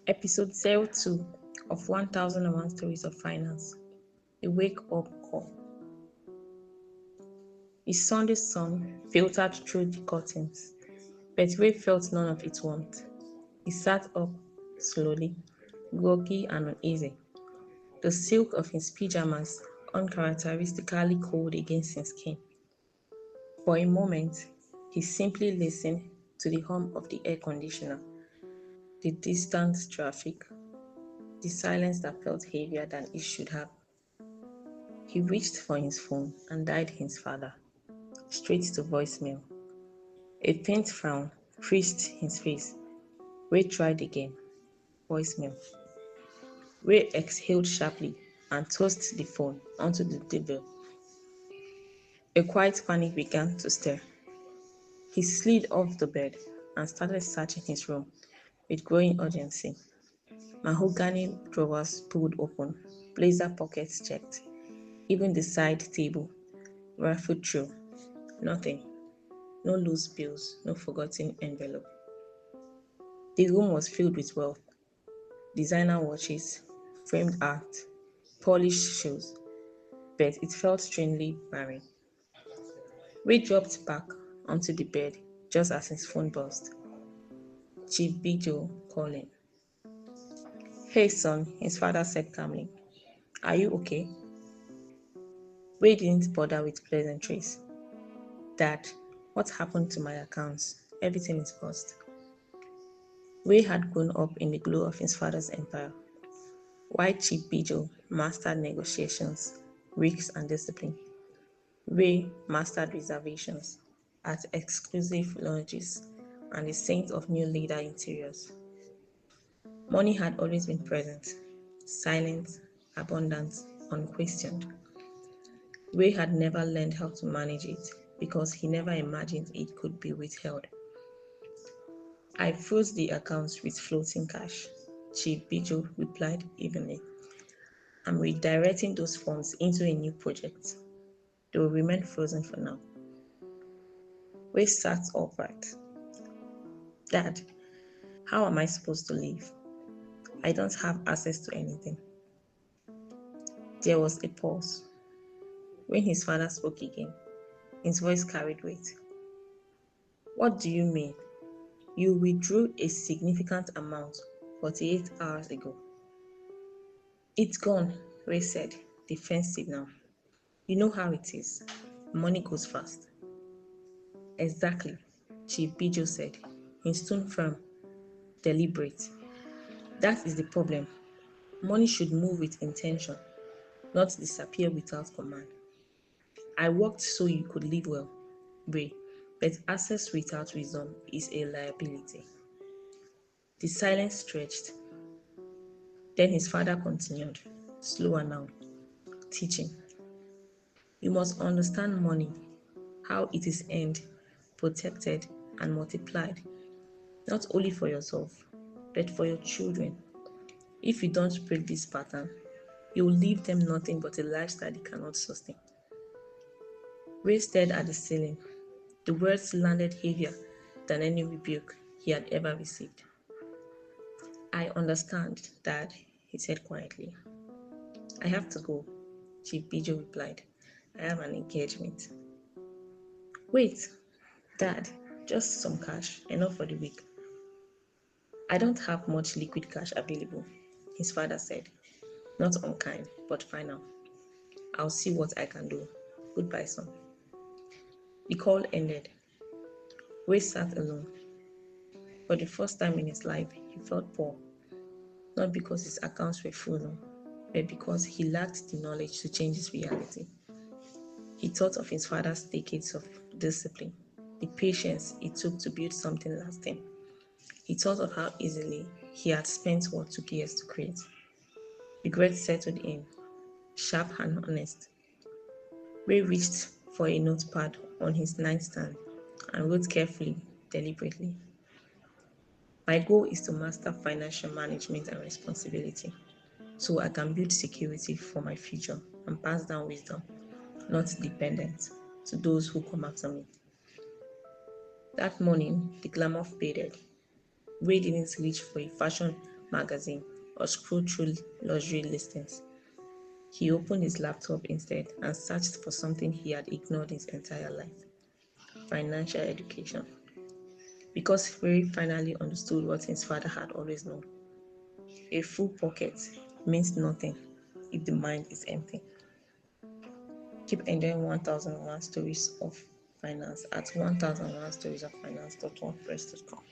Episode 02 of 1001 Stories of Finance. A Wake Up Call. The Sunday sun filtered through the curtains, but Ray felt none of its warmth. He sat up slowly, groggy and uneasy, the silk of his pyjamas uncharacteristically cold against his skin. For a moment, he simply listened to the hum of the air conditioner, the distant traffic, the silence that felt heavier than it should have. He reached for his phone and dialed his father, straight to voicemail. A faint frown creased his face. Ray tried again. Voicemail. Ray exhaled sharply and tossed the phone onto the table. A quiet panic began to stir. He slid off the bed and started searching his room with growing urgency. Mahogany drawers pulled open, blazer pockets checked, even the side table rifled through. Nothing. No loose bills, no forgotten envelope. The room was filled with wealth, designer watches, framed art, polished shoes, but it felt strangely barren. Ray dropped back onto the bed just as his phone buzzed. Chief Bijo calling. Hey son, his father said calmly. Are you okay? Ray didn't bother with pleasantries. Dad, what happened to my accounts? Everything is paused. Ray had grown up in the glow of his father's empire. While Chief Bijo mastered negotiations, risks, and discipline, Ray mastered reservations, at exclusive lounges, and the saint of new leader interiors. Money had always been present, silent, abundant, unquestioned. Ray had never learned how to manage it because he never imagined it could be withheld. I froze the accounts with floating cash, Chief Bijo replied evenly. I'm redirecting those funds into a new project. They will remain frozen for now. Ray sat upright. Dad, how am I supposed to live? I don't have access to anything. There was a pause. When his father spoke again, his voice carried weight. What do you mean? You withdrew a significant amount 48 hours ago. It's gone, Ray said, defensive now. You know how it is. Money goes fast. Exactly, Chief Bijo said, his tone firm, deliberate. That is the problem. Money should move with intention, not disappear without command. I worked so you could live well, Ray, but access without wisdom is a liability. The silence stretched. Then his father continued, slower now, teaching. You must understand money, how it is earned, protected, and multiplied, not only for yourself, but for your children. If you don't break this pattern, you will leave them nothing but a lifestyle they cannot sustain. Ray stared at the ceiling. The words landed heavier than any rebuke he had ever received. I understand, Dad, he said quietly. I have to go, Chief Bijo replied. I have an engagement. Wait, Dad, just some cash, enough for the week. I don't have much liquid cash available, his father said. Not unkind, but final. I'll see what I can do. Goodbye, son. The call ended. Ray sat alone. For the first time in his life, he felt poor. Not because his accounts were full, but because he lacked the knowledge to change his reality. He thought of his father's decades of discipline, the patience it took to build something lasting. He thought of how easily he had spent what took years to create. Regret settled in, sharp and honest. Ray reached for a notepad on his nightstand and wrote carefully, deliberately. My goal is to master financial management and responsibility so I can build security for my future and pass down wisdom, not dependence, to those who come after me. That morning, the glamour faded. Ray didn't reach for a fashion magazine or scroll through luxury listings. He opened his laptop instead and searched for something he had ignored his entire life: financial education. Because Harry finally understood what his father had always known: a full pocket means nothing if the mind is empty. Keep enjoying 1001 stories of finance at 1001storiesoffinance.wordpress.com.